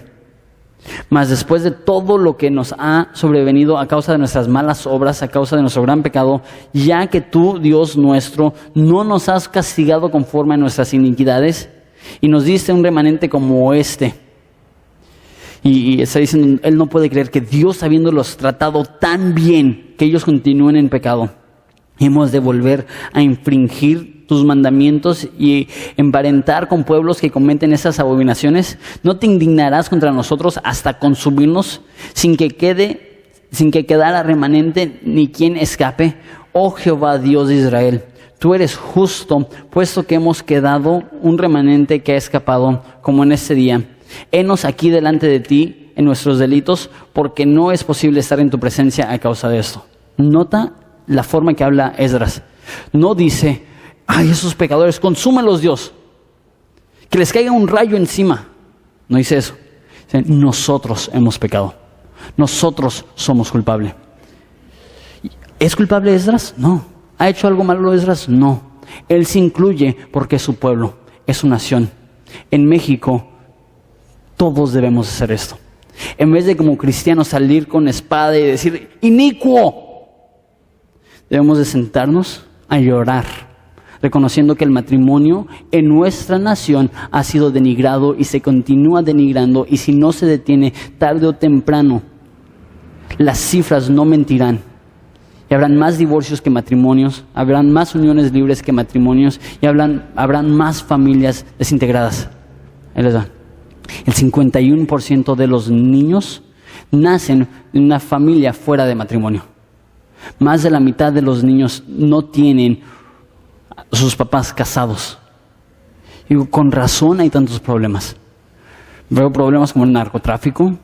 Mas después de todo lo que nos ha sobrevenido a causa de nuestras malas obras, a causa de nuestro gran pecado, ya que tú, Dios nuestro, no nos has castigado conforme a nuestras iniquidades, y nos diste un remanente como este. Y está diciendo, él no puede creer que Dios, habiéndolos tratado tan bien, que ellos continúen en pecado. Hemos de volver a infringir tus mandamientos y emparentar con pueblos que cometen esas abominaciones. ¿No te indignarás contra nosotros hasta consumirnos sin que quedara remanente ni quien escape? Oh Jehová, Dios de Israel, tú eres justo, puesto que hemos quedado un remanente que ha escapado, como en este día. Henos aquí delante de ti en nuestros delitos, porque no es posible estar en tu presencia a causa de esto. Nota la forma que habla Esdras. No dice, ay, esos pecadores, consúmelos, Dios, que les caiga un rayo encima. No dice eso. Dice, nosotros hemos pecado, nosotros somos culpables. ¿Es culpable Esdras? No. ¿Ha hecho algo malo Esdras? No. Él se incluye porque es su pueblo, es su nación. En México todos debemos hacer esto. En vez de como cristianos salir con espada y decir, inicuo, debemos de sentarnos a llorar reconociendo que el matrimonio en nuestra nación ha sido denigrado y se continúa denigrando, y si no se detiene, tarde o temprano, las cifras no mentirán. Y habrán más divorcios que matrimonios, habrán más uniones libres que matrimonios, y habrán más familias desintegradas. Ahí les va. El 51% de los niños nacen en una familia fuera de matrimonio. Más de la mitad de los niños no tienen sus papás casados. Y con razón hay tantos problemas. Veo problemas como el narcotráfico.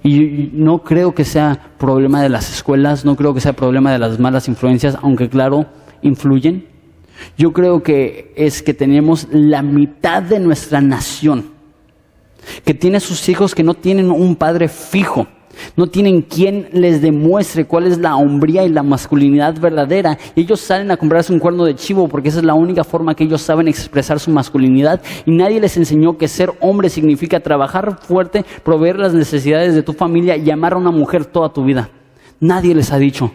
Y no creo que sea problema de las escuelas, no creo que sea problema de las malas influencias, aunque claro, influyen. Yo creo que es que tenemos la mitad de nuestra nación que tiene sus hijos que no tienen un padre fijo, no tienen quien les demuestre cuál es la hombría y la masculinidad verdadera. Y ellos salen a comprarse un cuerno de chivo porque esa es la única forma que ellos saben expresar su masculinidad. Y nadie les enseñó que ser hombre significa trabajar fuerte, proveer las necesidades de tu familia y amar a una mujer toda tu vida. Nadie les ha dicho.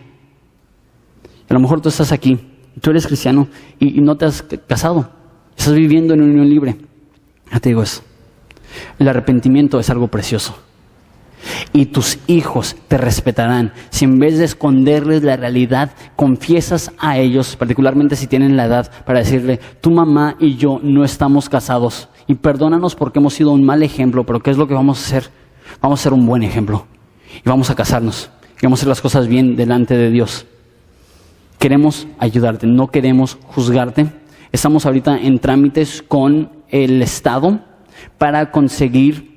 A lo mejor tú estás aquí, tú eres cristiano y no te has casado. Estás viviendo en unión libre. Ya te digo eso. El arrepentimiento es algo precioso. Y tus hijos te respetarán si en vez de esconderles la realidad, confiesas a ellos, particularmente si tienen la edad, para decirle: tu mamá y yo no estamos casados y perdónanos porque hemos sido un mal ejemplo, pero ¿qué es lo que vamos a hacer? Vamos a ser un buen ejemplo y vamos a casarnos y vamos a hacer las cosas bien delante de Dios. Queremos ayudarte, no queremos juzgarte. Estamos ahorita en trámites con el Estado para conseguir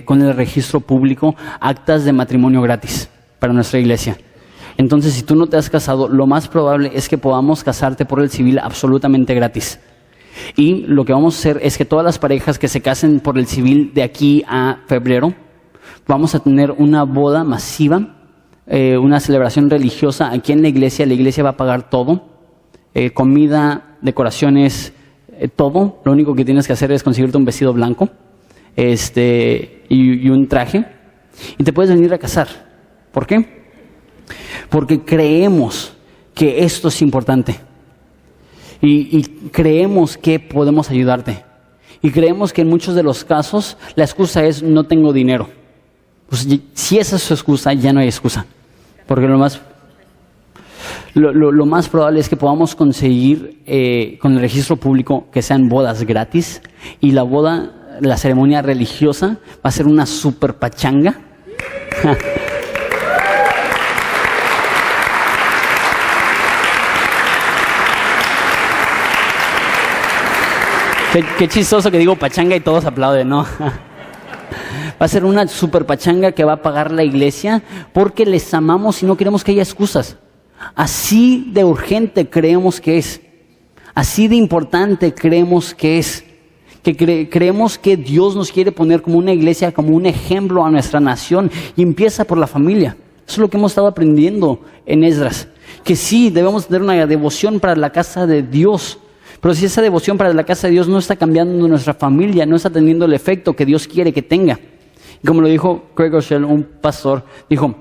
con el registro público actas de matrimonio gratis para nuestra iglesia. Entonces, si tú no te has casado, lo más probable es que podamos casarte por el civil absolutamente gratis. Y lo que vamos a hacer es que todas las parejas que se casen por el civil de aquí a febrero, vamos a tener una boda masiva, una celebración religiosa aquí en la iglesia. La iglesia va a pagar todo, comida, decoraciones, todo. Lo único que tienes que hacer es conseguirte un vestido blanco y un traje, y te puedes venir a casar. ¿Por qué? Porque creemos que esto es importante y creemos que podemos ayudarte, y creemos que en muchos de los casos la excusa es: no tengo dinero. Pues si esa es su excusa, ya no hay excusa, porque lo más probable es que podamos conseguir con el registro público que sean bodas gratis, y la ceremonia religiosa va a ser una super pachanga. Qué chistoso que digo pachanga y todos aplauden, ¿no? Va a ser una super pachanga que va a pagar la iglesia porque les amamos y no queremos que haya excusas. Así de urgente creemos que es. Así de importante creemos que es. Que creemos que Dios nos quiere poner como una iglesia, como un ejemplo a nuestra nación, y empieza por la familia. Eso es lo que hemos estado aprendiendo en Esdras. Que sí, debemos tener una devoción para la casa de Dios, pero si esa devoción para la casa de Dios no está cambiando nuestra familia, no está teniendo el efecto que Dios quiere que tenga. Y como lo dijo Craig Rochelle, un pastor, dijo: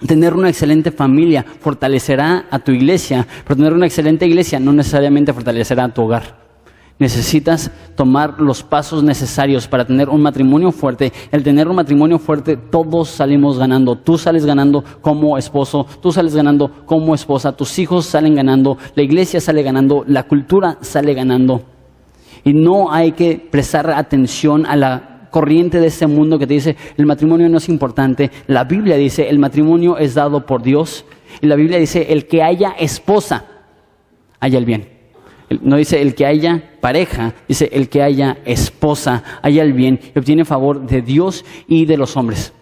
tener una excelente familia fortalecerá a tu iglesia, pero tener una excelente iglesia no necesariamente fortalecerá a tu hogar. Necesitas tomar los pasos necesarios para tener un matrimonio fuerte. El tener un matrimonio fuerte, todos salimos ganando. Tú sales ganando como esposo, tú sales ganando como esposa, tus hijos salen ganando, la iglesia sale ganando, la cultura sale ganando. Y no hay que prestar atención a la corriente de este mundo que te dice: el matrimonio no es importante. La Biblia dice: el matrimonio es dado por Dios. Y la Biblia dice: el que haya esposa, haya el bien. No dice el que haya pareja, dice el que haya esposa, haya el bien y obtiene favor de Dios y de los hombres.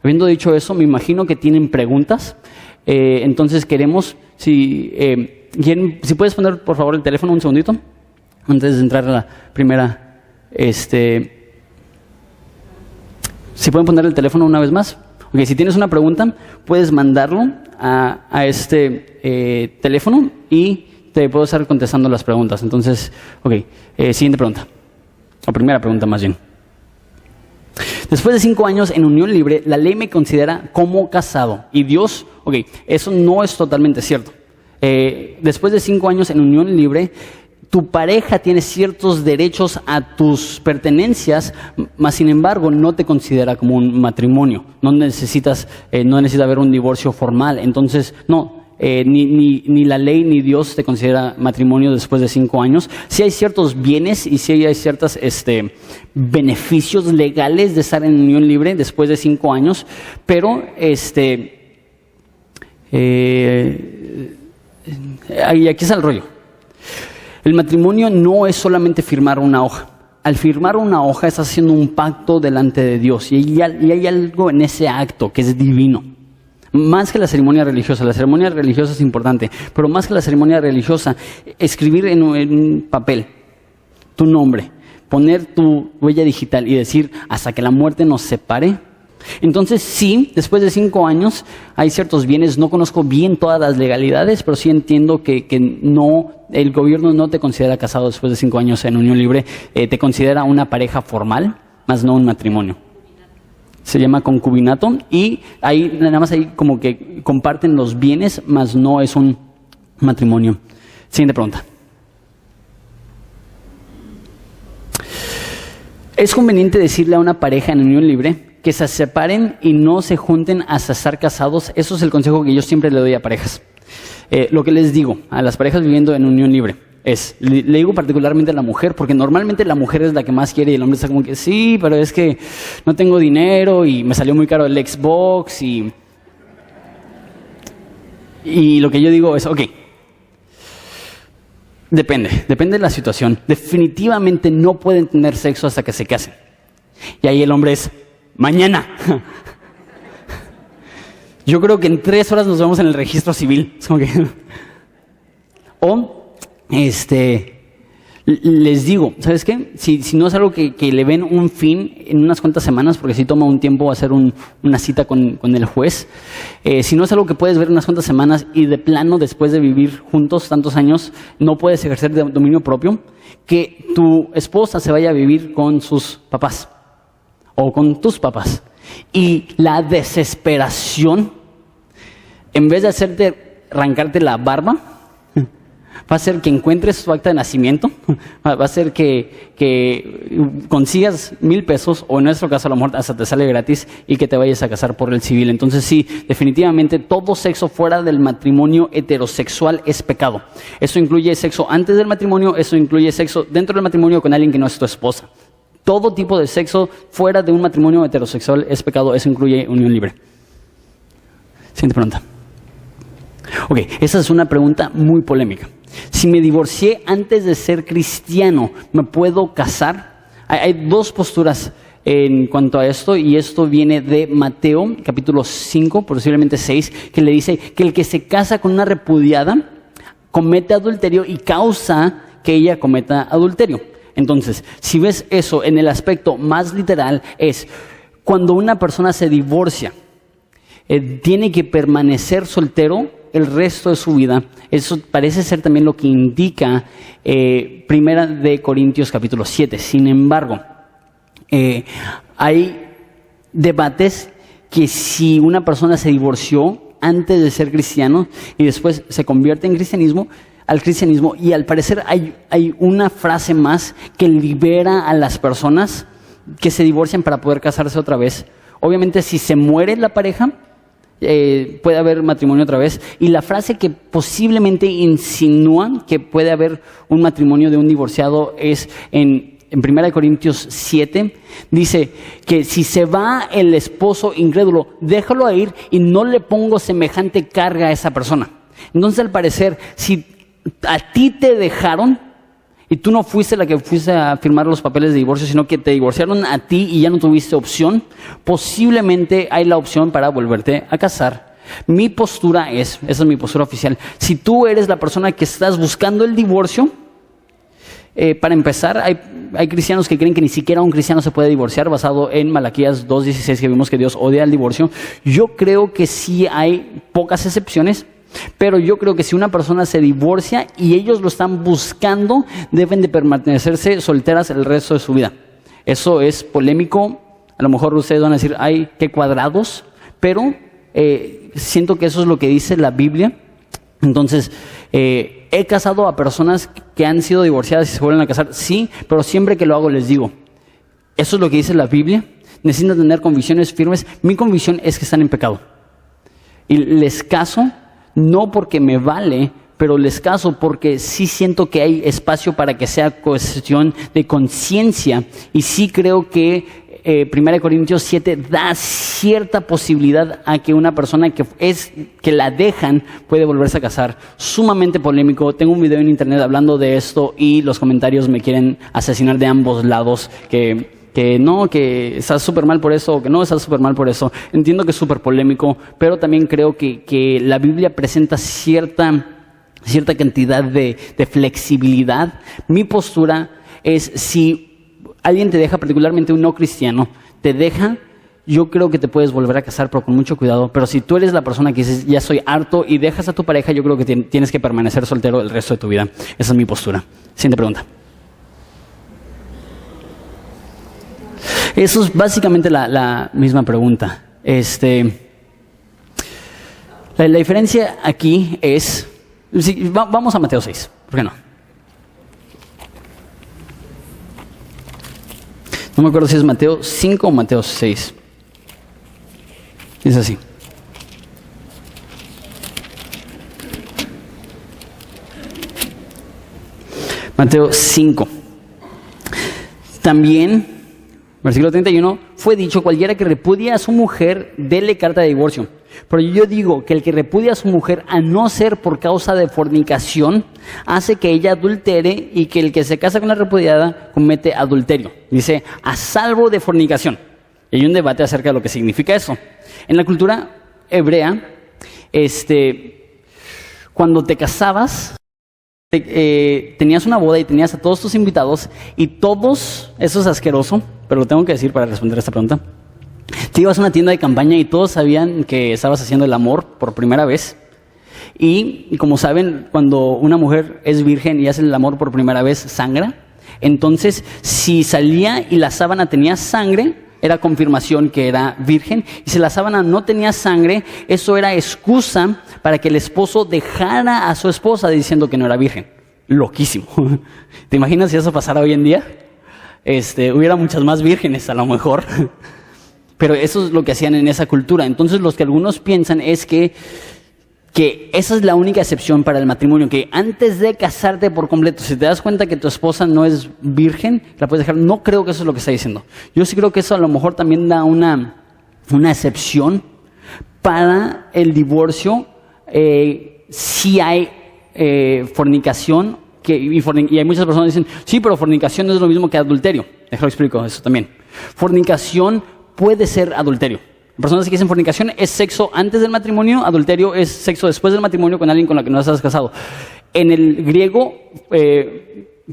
Habiendo dicho eso, me imagino que tienen preguntas. Entonces queremos, si puedes poner por favor el teléfono un segundito, antes de entrar a la primera, si pueden poner el teléfono una vez más. Okay, si tienes una pregunta, puedes mandarlo a este teléfono y te puedo estar contestando las preguntas. Entonces, siguiente pregunta. O primera pregunta más bien. Después de 5 años en unión libre, la ley me considera como casado. Y Dios, eso no es totalmente cierto. Después de 5 años en unión libre, tu pareja tiene ciertos derechos a tus pertenencias, mas sin embargo no te considera como un matrimonio. No necesita haber un divorcio formal. Entonces, ni la ley ni Dios te considera matrimonio después de 5 años. Sí hay ciertos bienes y sí hay ciertos beneficios legales de estar en unión libre después de 5 años, pero y aquí está el rollo. El matrimonio no es solamente firmar una hoja. Al firmar una hoja estás haciendo un pacto delante de Dios y hay algo en ese acto que es divino. Más que la ceremonia religiosa es importante, pero más que la ceremonia religiosa, escribir en un papel tu nombre, poner tu huella digital y decir hasta que la muerte nos separe. Entonces sí, después de 5 años hay ciertos bienes, no conozco bien todas las legalidades, pero sí entiendo que el gobierno no te considera casado después de 5 años en unión libre, te considera una pareja formal, más no un matrimonio. Se llama concubinato y ahí nada más ahí como que comparten los bienes, más no es un matrimonio. Siguiente pregunta. ¿Es conveniente decirle a una pareja en unión libre que se separen y no se junten hasta estar casados? Eso es el consejo que yo siempre le doy a parejas. Lo que les digo a las parejas viviendo en unión libre es, le digo particularmente a la mujer, porque normalmente la mujer es la que más quiere y el hombre está como que sí, pero es que no tengo dinero y me salió muy caro el Xbox y lo que yo digo es, ok, depende de la situación. Definitivamente no pueden tener sexo hasta que se casen. Y ahí el hombre es, mañana. Yo creo que en 3 horas nos vemos en el registro civil. Es como que les digo, ¿sabes qué? Si no es algo que le ven un fin en unas cuantas semanas, porque sí toma un tiempo hacer una cita con el juez, si no es algo que puedes ver en unas cuantas semanas y de plano después de vivir juntos tantos años no puedes ejercer dominio propio, que tu esposa se vaya a vivir con sus papás o con tus papás. Y la desesperación, en vez de arrancarte la barba, va a ser que encuentres tu acta de nacimiento, va a ser que consigas $1,000 o en nuestro caso a lo mejor hasta te sale gratis y que te vayas a casar por el civil. Entonces sí, definitivamente todo sexo fuera del matrimonio heterosexual es pecado. Eso incluye sexo antes del matrimonio, eso incluye sexo dentro del matrimonio con alguien que no es tu esposa. Todo tipo de sexo fuera de un matrimonio heterosexual es pecado, eso incluye unión libre. Siguiente pregunta. Ok, esa es una pregunta muy polémica. Si me divorcié antes de ser cristiano, ¿me puedo casar? Hay 2 posturas en cuanto a esto, y esto viene de Mateo, capítulo 5, posiblemente 6, que le dice que el que se casa con una repudiada comete adulterio y causa que ella cometa adulterio. Entonces, si ves eso en el aspecto más literal, es cuando una persona se divorcia, tiene que permanecer soltero el resto de su vida. Eso parece ser también lo que indica Primera de Corintios capítulo 7. Sin embargo, hay debates que si una persona se divorció antes de ser cristiano y después se convierte al cristianismo, y al parecer hay una frase más que libera a las personas que se divorcian para poder casarse otra vez. Obviamente si se muere la pareja, puede haber matrimonio otra vez, y la frase que posiblemente insinúa que puede haber un matrimonio de un divorciado es en 1 Corintios 7, dice que si se va el esposo incrédulo, déjalo ir y no le pongo semejante carga a esa persona. Entonces, al parecer, si a ti te dejaron y tú no fuiste la que fuiste a firmar los papeles de divorcio, sino que te divorciaron a ti y ya no tuviste opción, posiblemente hay la opción para volverte a casar. Mi postura esa es mi postura oficial. Si tú eres la persona que estás buscando el divorcio, para empezar, hay cristianos que creen que ni siquiera un cristiano se puede divorciar, basado en Malaquías 2:16, que vimos que Dios odia el divorcio. Yo creo que sí hay pocas excepciones, pero yo creo que si una persona se divorcia y ellos lo están buscando, deben de permanecerse solteras el resto de su vida. Eso es polémico. A lo mejor ustedes van a decir, ay, qué cuadrados, pero siento que eso es lo que dice la Biblia. Entonces, he casado a personas que han sido divorciadas y se vuelven a casar, sí, pero siempre que lo hago les digo, eso es lo que dice la Biblia, necesitan tener convicciones firmes. Mi convicción es que están en pecado. Y les caso, no porque me vale, pero les caso porque sí siento que hay espacio para que sea cuestión de conciencia. Y sí creo que 1 Corintios 7 da cierta posibilidad a que una persona que la dejan puede volverse a casar. Sumamente polémico. Tengo un video en internet hablando de esto y los comentarios me quieren asesinar de ambos lados. Que no, que estás súper mal por eso, o que no estás súper mal por eso. Entiendo que es súper polémico, pero también creo que la Biblia presenta cierta cantidad de flexibilidad. Mi postura es, si alguien te deja, particularmente un no cristiano, te deja, yo creo que te puedes volver a casar, pero con mucho cuidado. Pero si tú eres la persona que dices, ya soy harto, y dejas a tu pareja, yo creo que tienes que permanecer soltero el resto de tu vida. Esa es mi postura. Siguiente pregunta. Eso es básicamente la misma pregunta. La diferencia aquí es, sí, vamos a Mateo 6, ¿por qué no? No me acuerdo si es Mateo 5 o Mateo 6. Es así. Mateo 5. También, versículo 31, fue dicho, cualquiera que repudia a su mujer, dele carta de divorcio. Pero yo digo que el que repudia a su mujer, a no ser por causa de fornicación, hace que ella adultere, y que el que se casa con la repudiada comete adulterio. Dice, a salvo de fornicación. Y hay un debate acerca de lo que significa eso. En la cultura hebrea, cuando te casabas, tenías una boda y tenías a todos tus invitados, y todos, eso es asqueroso, pero lo tengo que decir para responder a esta pregunta. Te ibas a una tienda de campaña y todos sabían que estabas haciendo el amor por primera vez. Y como saben, cuando una mujer es virgen y hace el amor por primera vez, sangra. Entonces, si salía y la sábana tenía sangre, era confirmación que era virgen. Y si la sábana no tenía sangre, eso era excusa para que el esposo dejara a su esposa diciendo que no era virgen. Loquísimo. ¿Te imaginas si eso pasara hoy en día? Hubiera muchas más vírgenes a lo mejor. Pero eso es lo que hacían en esa cultura. Entonces, lo que algunos piensan es que esa es la única excepción para el matrimonio, que antes de casarte por completo, si te das cuenta que tu esposa no es virgen, la puedes dejar. No creo que eso es lo que está diciendo. Yo sí creo que eso a lo mejor también da una excepción para el divorcio, si hay fornicación, y hay muchas personas que dicen, sí, pero fornicación no es lo mismo que adulterio. Déjalo explico eso también. Fornicación puede ser adulterio. Personas que dicen fornicación es sexo antes del matrimonio, adulterio es sexo después del matrimonio con alguien con la que no estás casado. En el griego,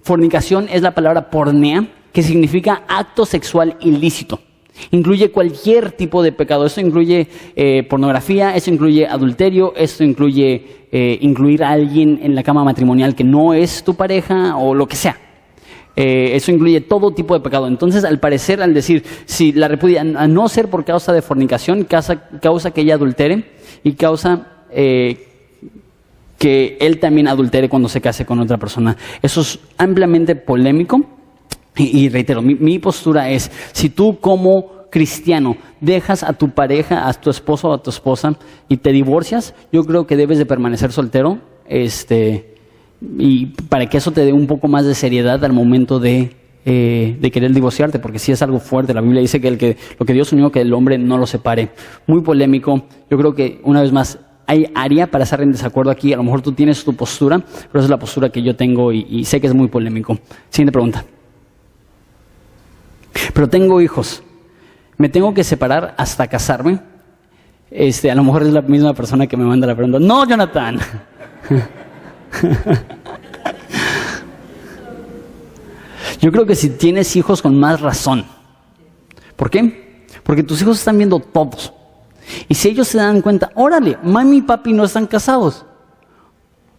fornicación es la palabra pornea, que significa acto sexual ilícito. Incluye cualquier tipo de pecado. Esto incluye pornografía, esto incluye adulterio, esto incluye incluir a alguien en la cama matrimonial que no es tu pareja o lo que sea. Eso incluye todo tipo de pecado. Entonces, al parecer, al decir, si la repudia, a no ser por causa de fornicación, causa que ella adultere, y causa que él también adultere cuando se case con otra persona. Eso es ampliamente polémico. Y reitero, mi postura es, si tú como cristiano dejas a tu pareja, a tu esposo o a tu esposa, y te divorcias, yo creo que debes de permanecer soltero, y para que eso te dé un poco más de seriedad al momento de querer divorciarte, porque sí es algo fuerte. La Biblia dice que lo que Dios unió, que el hombre no lo separe. Muy polémico. Yo creo que, una vez más, hay área para estar en desacuerdo aquí. A lo mejor tú tienes tu postura, pero esa es la postura que yo tengo y sé que es muy polémico. Siguiente pregunta. Pero tengo hijos. ¿Me tengo que separar hasta casarme? A lo mejor es la misma persona que me manda la pregunta. No, Jonathan. Yo creo que si tienes hijos, con más razón. ¿Por qué? Porque tus hijos están viendo todos. Y si ellos se dan cuenta, órale, mami y papi no están casados.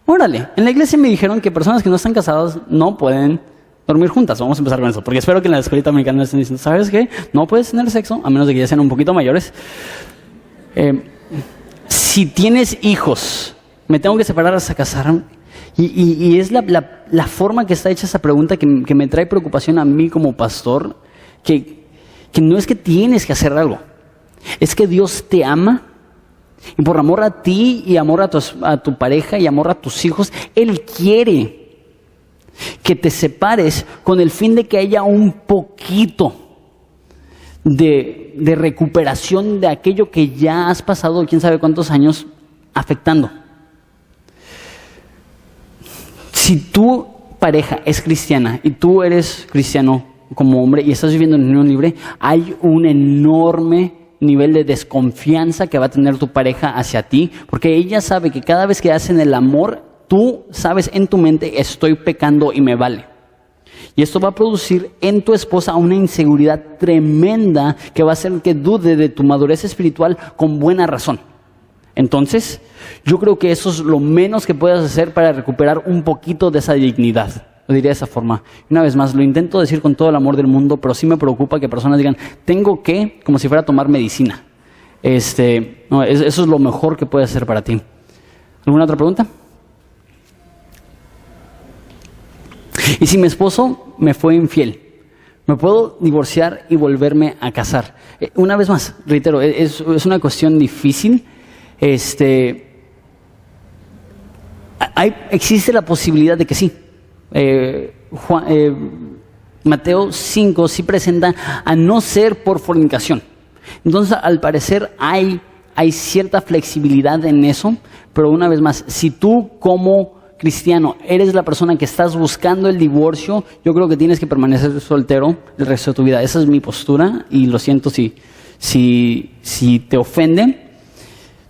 Órale, en la iglesia me dijeron que personas que no están casadas no pueden dormir juntas. Vamos a empezar con eso, porque espero que en la escuelita americana me estén diciendo, ¿sabes qué? No puedes tener sexo, a menos de que ya sean un poquito mayores. Si tienes hijos ¿Me tengo que separar hasta casarme? Y es la forma que está hecha esa pregunta que me trae preocupación a mí como pastor, que no es que tienes que hacer algo, es que Dios te ama y por amor a ti y amor a tu pareja y amor a tus hijos, Él quiere que te separes con el fin de que haya un poquito de recuperación de aquello que ya has pasado quién sabe cuántos años afectando. Si tu pareja es cristiana y tú eres cristiano como hombre y estás viviendo en unión libre, hay un enorme nivel de desconfianza que va a tener tu pareja hacia ti, porque ella sabe que cada vez que hacen el amor, tú sabes en tu mente, estoy pecando y me vale. Y esto va a producir en tu esposa una inseguridad tremenda que va a hacer que dude de tu madurez espiritual con buena razón. Entonces, yo creo que eso es lo menos que puedes hacer para recuperar un poquito de esa dignidad. Lo diría de esa forma. Una vez más, lo intento decir con todo el amor del mundo, pero sí me preocupa que personas digan, tengo que, como si fuera a tomar medicina. No, eso es lo mejor que puedes hacer para ti. ¿Alguna otra pregunta? Y si mi esposo me fue infiel, ¿me puedo divorciar y volverme a casar? Una vez más, reitero, es una cuestión difícil. Existe la posibilidad de que sí. Mateo 5 sí presenta a no ser por fornicación. Entonces, al parecer hay cierta flexibilidad en eso, pero una vez más, si tú como cristiano eres la persona que estás buscando el divorcio, yo creo que tienes que permanecer soltero el resto de tu vida. Esa es mi postura y lo siento si te ofende.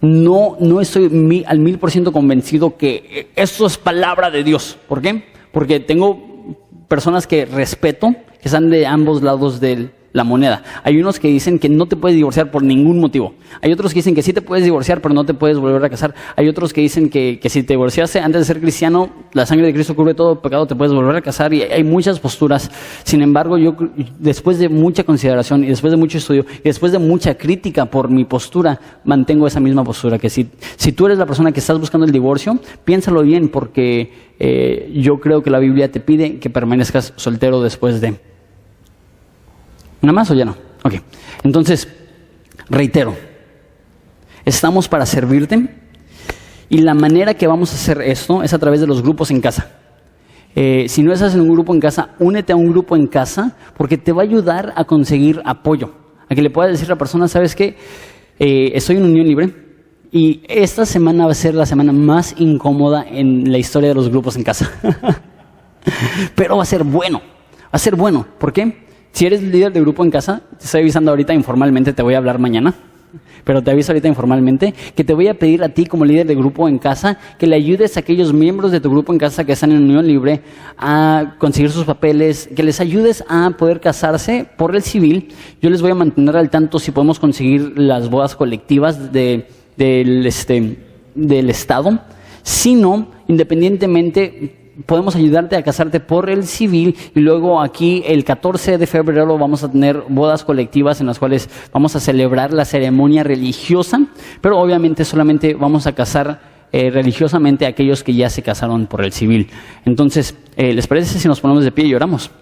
No estoy al 1000% convencido que esto es palabra de Dios. ¿Por qué? Porque tengo personas que respeto, que están de ambos lados de la moneda. Hay unos que dicen que no te puedes divorciar por ningún motivo. Hay otros que dicen que sí te puedes divorciar, pero no te puedes volver a casar. Hay otros que dicen que si te divorciaste antes de ser cristiano, la sangre de Cristo cubre todo pecado, te puedes volver a casar. Y hay muchas posturas. Sin embargo, yo después de mucha consideración y después de mucho estudio y después de mucha crítica por mi postura, mantengo esa misma postura. Que si tú eres la persona que estás buscando el divorcio, piénsalo bien, porque yo creo que la Biblia te pide que permanezcas soltero después de... ¿Una más o ya no? Ok. Entonces, reitero, estamos para servirte y la manera que vamos a hacer esto es a través de los grupos en casa. Si no estás en un grupo en casa, únete a un grupo en casa porque te va a ayudar a conseguir apoyo. A que le puedas decir a la persona, ¿sabes qué? Estoy en unión libre y esta semana va a ser la semana más incómoda en la historia de los grupos en casa. Pero va a ser bueno. Va a ser bueno. ¿Por qué? Si eres líder de grupo en casa, te estoy avisando ahorita informalmente, te voy a hablar mañana, pero te aviso ahorita informalmente que te voy a pedir a ti como líder de grupo en casa que le ayudes a aquellos miembros de tu grupo en casa que están en unión libre a conseguir sus papeles, que les ayudes a poder casarse por el civil. Yo les voy a mantener al tanto si podemos conseguir las bodas colectivas del Estado. Si no, independientemente, podemos ayudarte a casarte por el civil y luego aquí el 14 de febrero vamos a tener bodas colectivas en las cuales vamos a celebrar la ceremonia religiosa, pero obviamente solamente vamos a casar religiosamente a aquellos que ya se casaron por el civil. Entonces, ¿les parece si nos ponemos de pie y oramos?